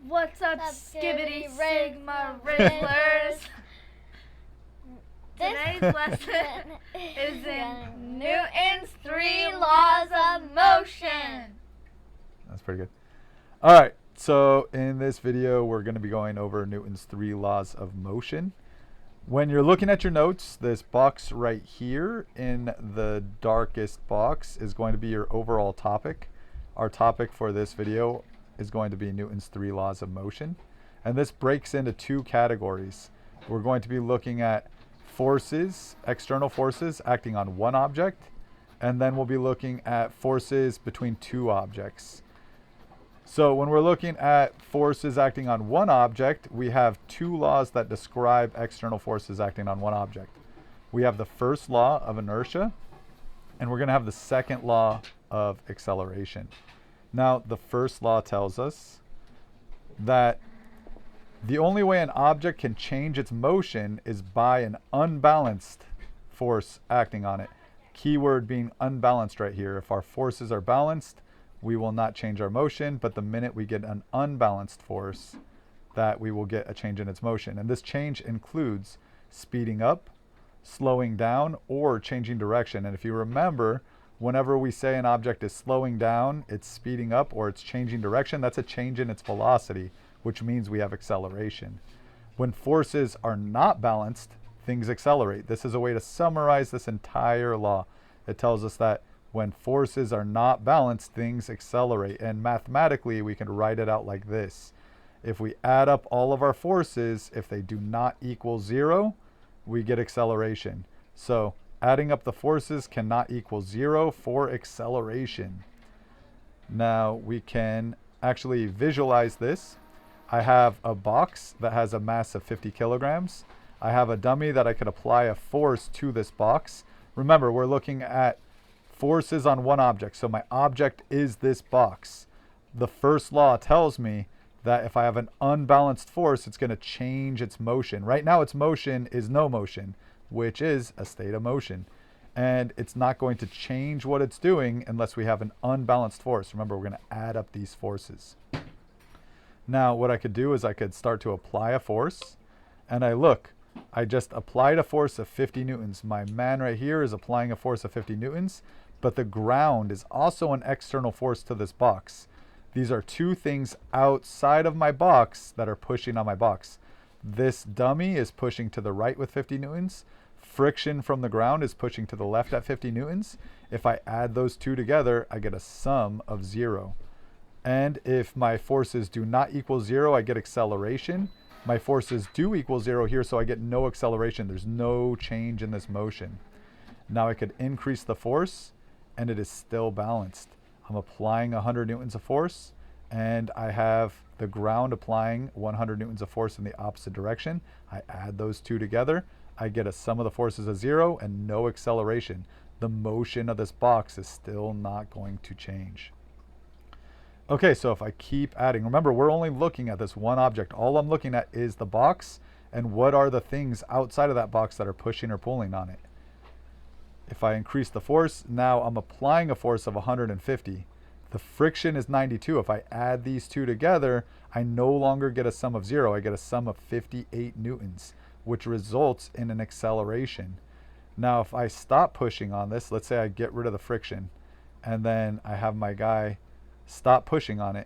What's up, Skibbity Sigma Riddlers? Today's lesson is in Newton's 3 laws of motion. That's pretty good. All right, so in this video, we're going to be going over Newton's 3 laws of motion. When you're looking at your notes, this box right here in the darkest box is going to be your overall topic. Our topic for this video is going to be Newton's 3 laws of motion. And this breaks into 2 categories. We're going to be looking at forces, external forces acting on one object, and then we'll be looking at forces between 2 objects. So when we're looking at forces acting on one object, we have 2 laws that describe external forces acting on one object. We have the first law of inertia, and we're going to have the second law of acceleration. Now, the first law tells us that the only way an object can change its motion is by an unbalanced force acting on it. Keyword being unbalanced right here. If our forces are balanced, we will not change our motion, but the minute we get an unbalanced force, that we will get a change in its motion. And this change includes speeding up, slowing down, or changing direction. And if you remember, whenever we say an object is slowing down, it's speeding up, or it's changing direction, that's a change in its velocity, which means we have acceleration. When forces are not balanced, things accelerate. This is a way to summarize this entire law. It tells us that when forces are not balanced, things accelerate. And mathematically, we can write it out like this. If we add up all of our forces, if they do not equal 0, we get acceleration. So adding up the forces cannot equal 0 for acceleration. Now we can actually visualize this. I have a box that has a mass of 50 kilograms. I have a dummy that I could apply a force to this box. Remember, we're looking at forces on one object. So my object is this box. The first law tells me that if I have an unbalanced force, it's going to change its motion. Right now, its motion is no motion, which is a state of motion. And it's not going to change what it's doing unless we have an unbalanced force. Remember, we're going to add up these forces. Now, what I could do is I could start to apply a force. And I just applied a force of 50 newtons. My man right here is applying a force of 50 newtons. But the ground is also an external force to this box. These are 2 things outside of my box that are pushing on my box. This dummy is pushing to the right with 50 newtons. Friction from the ground is pushing to the left at 50 newtons. If I add those 2 together, I get a sum of 0. And if my forces do not equal 0, I get acceleration. My forces do equal 0 here, so I get no acceleration. There's no change in this motion. Now I could increase the force, and it is still balanced. I'm applying 100 newtons of force, and I have the ground applying 100 newtons of force in the opposite direction. I add those 2 together. I get a sum of the forces of 0 and no acceleration. The motion of this box is still not going to change. Okay, so if I keep adding, remember, we're only looking at this one object. All I'm looking at is the box, and what are the things outside of that box that are pushing or pulling on it. If I increase the force, now I'm applying a force of 150. The friction is 92. If I add these 2 together, I no longer get a sum of 0. I get a sum of 58 newtons, which results in an acceleration. Now, if I stop pushing on this, let's say I get rid of the friction, and then I have my guy stop pushing on it.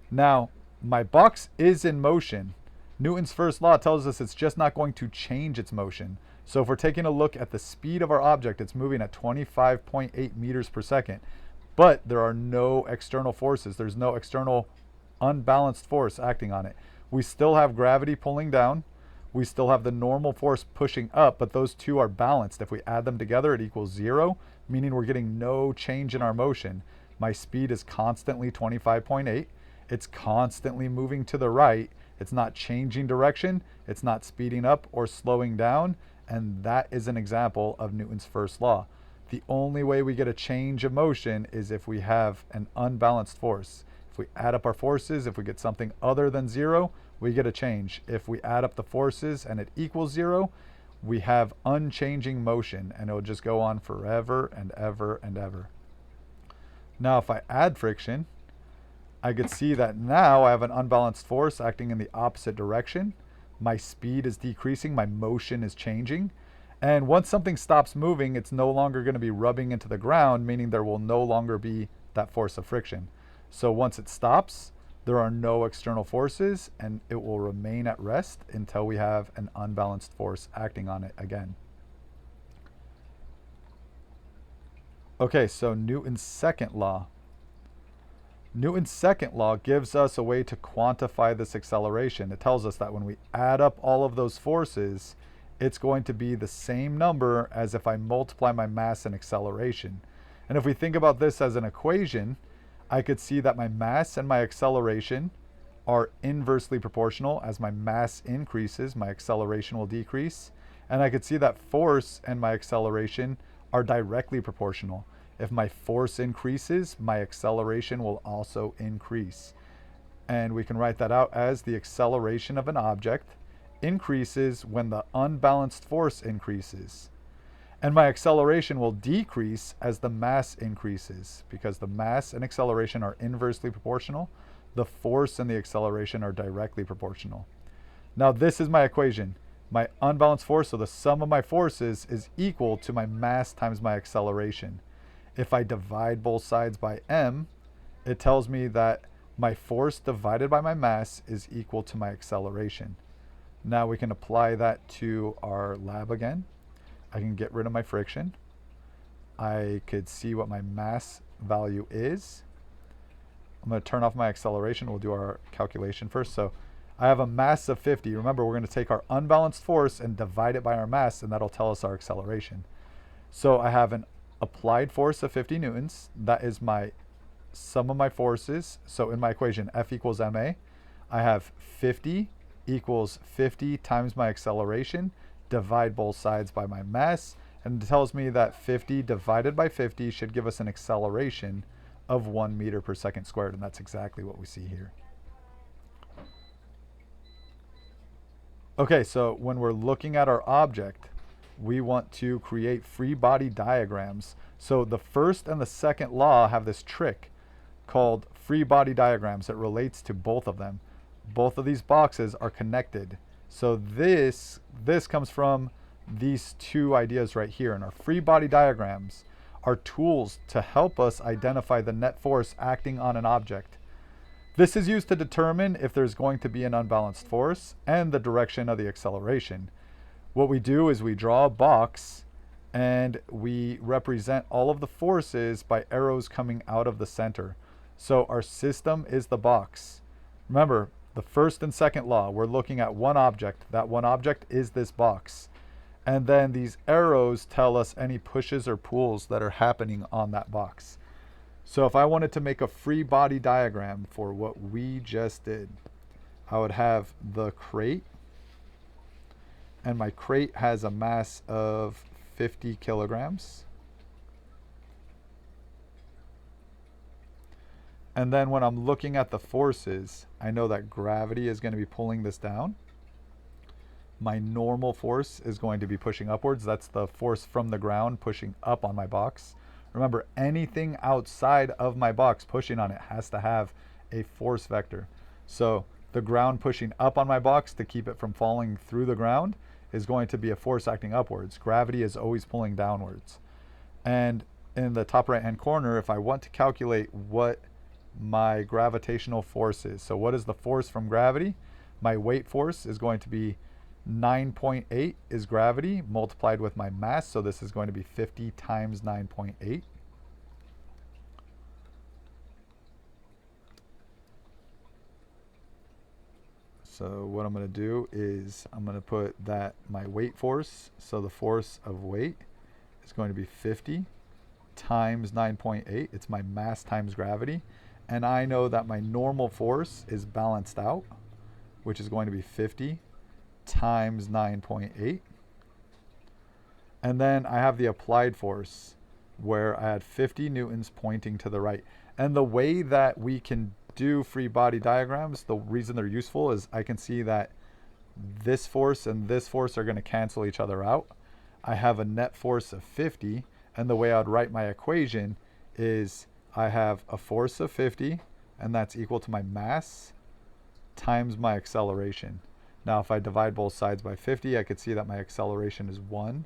Now, my box is in motion. Newton's first law tells us it's just not going to change its motion. So if we're taking a look at the speed of our object, it's moving at 25.8 meters per second. But there are no external forces. There's no external unbalanced force acting on it. We still have gravity pulling down. We still have the normal force pushing up, but those 2 are balanced. If we add them together, it equals 0, meaning we're getting no change in our motion. My speed is constantly 25.8. It's constantly moving to the right. It's not changing direction. It's not speeding up or slowing down. And that is an example of Newton's first law. The only way we get a change of motion is if we have an unbalanced force. If we add up our forces, if we get something other than 0, we get a change. If we add up the forces and it equals 0, we have unchanging motion, and it'll just go on forever and ever and ever. Now, if I add friction, I could see that now I have an unbalanced force acting in the opposite direction. My speed is decreasing, my motion is changing. And once something stops moving, it's no longer going to be rubbing into the ground, meaning there will no longer be that force of friction. So once it stops, there are no external forces, and it will remain at rest until we have an unbalanced force acting on it again. Okay, so Newton's second law. Newton's second law gives us a way to quantify this acceleration. It tells us that when we add up all of those forces, it's going to be the same number as if I multiply my mass and acceleration. And if we think about this as an equation, I could see that my mass and my acceleration are inversely proportional. As my mass increases, my acceleration will decrease. And I could see that force and my acceleration are directly proportional. If my force increases, my acceleration will also increase. And we can write that out as the acceleration of an object increases when the unbalanced force increases. And my acceleration will decrease as the mass increases, because the mass and acceleration are inversely proportional. The force and the acceleration are directly proportional. Now this is my equation. My unbalanced force, so the sum of my forces, is equal to my mass times my acceleration. If I divide both sides by m, it tells me that my force divided by my mass is equal to my acceleration. Now we can apply that to our lab again. I can get rid of my friction. I could see what my mass value is. I'm going to turn off my acceleration. We'll do our calculation first. So I have a mass of 50. Remember, we're going to take our unbalanced force and divide it by our mass, and that'll tell us our acceleration. So I have an applied force of 50 newtons. That is my sum of my forces. So in my equation, F equals ma, I have 50 equals 50 times my acceleration, divide both sides by my mass, and it tells me that 50 divided by 50 should give us an acceleration of 1 meter per second squared, and that's exactly what we see here. Okay, so when we're looking at our object, we want to create free body diagrams. So the first and the second law have this trick called free body diagrams. It relates to both of them. Both of these boxes are connected. So this comes from these two ideas right here. And our free body diagrams are tools to help us identify the net force acting on an object. This is used to determine if there's going to be an unbalanced force and the direction of the acceleration. What we do is we draw a box and we represent all of the forces by arrows coming out of the center. So our system is the box. Remember, the first and second law, we're looking at one object. That one object is this box. And then these arrows tell us any pushes or pulls that are happening on that box. So if I wanted to make a free body diagram for what we just did, I would have the crate, and my crate has a mass of 50 kilograms. And then when I'm looking at the forces, I know that gravity is going to be pulling this down. My normal force is going to be pushing upwards. That's the force from the ground pushing up on my box. Remember, anything outside of my box pushing on it has to have a force vector. So the ground pushing up on my box to keep it from falling through the ground is going to be a force acting upwards. Gravity is always pulling downwards. And in the top right hand corner, if I want to calculate what my gravitational force is, so what is the force from gravity? My weight force is going to be 9.8 is gravity multiplied with my mass, so this is going to be 50 times 9.8. So what I'm going to do is I'm going to put that my weight force, so the force of weight is going to be 50 times 9.8. It's my mass times gravity. And I know that my normal force is balanced out, which is going to be 50 times 9.8. And then I have the applied force where I had 50 newtons pointing to the right. And the way that we can do free body diagrams, the reason they're useful is I can see that this force and this force are going to cancel each other out. I have a net force of 50, and the way I would write my equation is I have a force of 50 and that's equal to my mass times my acceleration. Now, if I divide both sides by 50, I could see that my acceleration is 1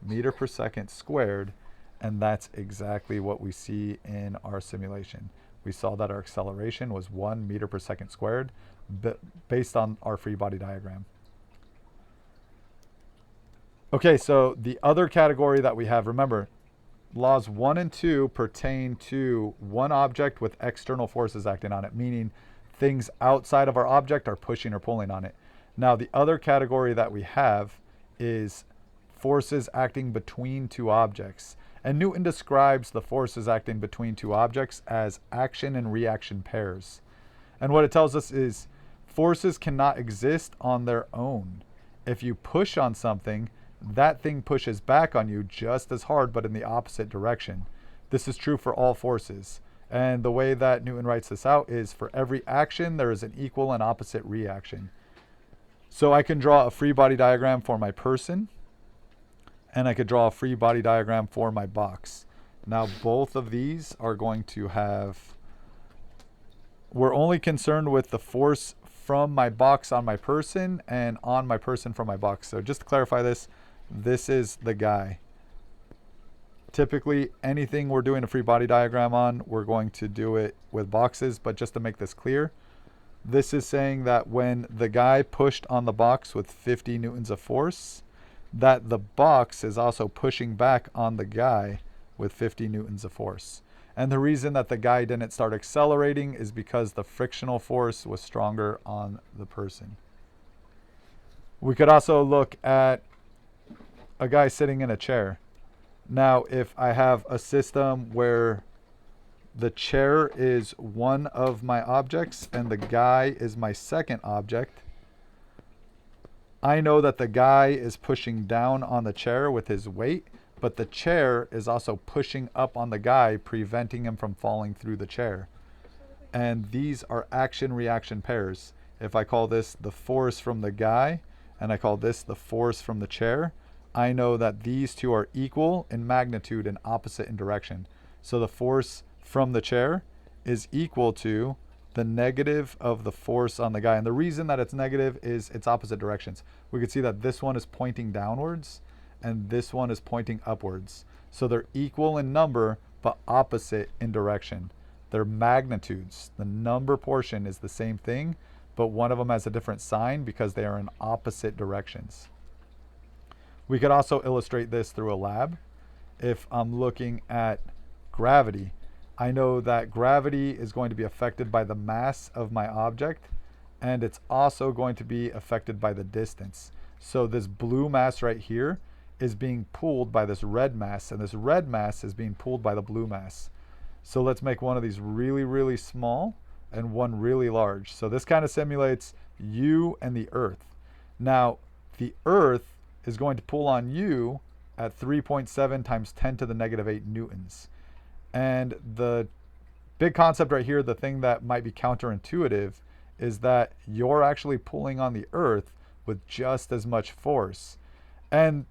meter per second squared, and that's exactly what we see in our simulation. We saw that our acceleration was 1 meter per second squared based on our free body diagram. Okay, so the other category that we have, remember, laws 1 and 2 pertain to one object with external forces acting on it, meaning things outside of our object are pushing or pulling on it. Now, the other category that we have is forces acting between two objects. And Newton describes the forces acting between two objects as action and reaction pairs. And what it tells us is forces cannot exist on their own. If you push on something, that thing pushes back on you just as hard, but in the opposite direction. This is true for all forces. And the way that Newton writes this out is for every action, there is an equal and opposite reaction. So I can draw a free body diagram for my person, and I could draw a free body diagram for my box. Now, both of these are going to have, we're only concerned with the force from my box on my person and on my person from my box. So just to clarify this is the guy. Typically, anything we're doing a free body diagram on, we're going to do it with boxes, but just to make this clear, this is saying that when the guy pushed on the box with 50 newtons of force, that the box is also pushing back on the guy with 50 newtons of force. And the reason that the guy didn't start accelerating is because the frictional force was stronger on the person. We could also look at a guy sitting in a chair. Now, if I have a system where the chair is one of my objects and the guy is my second object, I know that the guy is pushing down on the chair with his weight, but the chair is also pushing up on the guy, preventing him from falling through the chair. And these are action-reaction pairs. If I call this the force from the guy, and I call this the force from the chair, I know that these two are equal in magnitude and opposite in direction. So the force from the chair is equal to the negative of the force on the guy. And the reason that it's negative is its opposite directions. We could see that this one is pointing downwards and this one is pointing upwards. So they're equal in number, but opposite in direction. They're magnitudes. The number portion is the same thing, but one of them has a different sign because they are in opposite directions. We could also illustrate this through a lab. If I'm looking at gravity, I know that gravity is going to be affected by the mass of my object, and it's also going to be affected by the distance. So this blue mass right here is being pulled by this red mass, and this red mass is being pulled by the blue mass. So let's make one of these really, really small and one really large. So this kind of simulates you and the Earth. Now, the Earth is going to pull on you at 3.7 times 10 to the negative 8 newtons. And the big concept right here, the thing that might be counterintuitive, is that you're actually pulling on the Earth with just as much force. And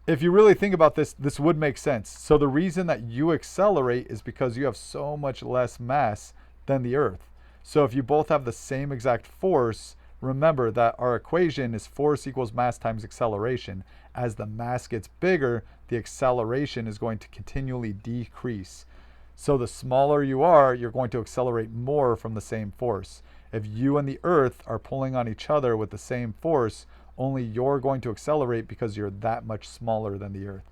if you really think about this, this would make sense. So the reason that you accelerate is because you have so much less mass than the Earth. So if you both have the same exact force, remember that our equation is force equals mass times acceleration. As the mass gets bigger, the acceleration is going to continually decrease. So the smaller you are, you're going to accelerate more from the same force. If you and the Earth are pulling on each other with the same force, only you're going to accelerate because you're that much smaller than the Earth.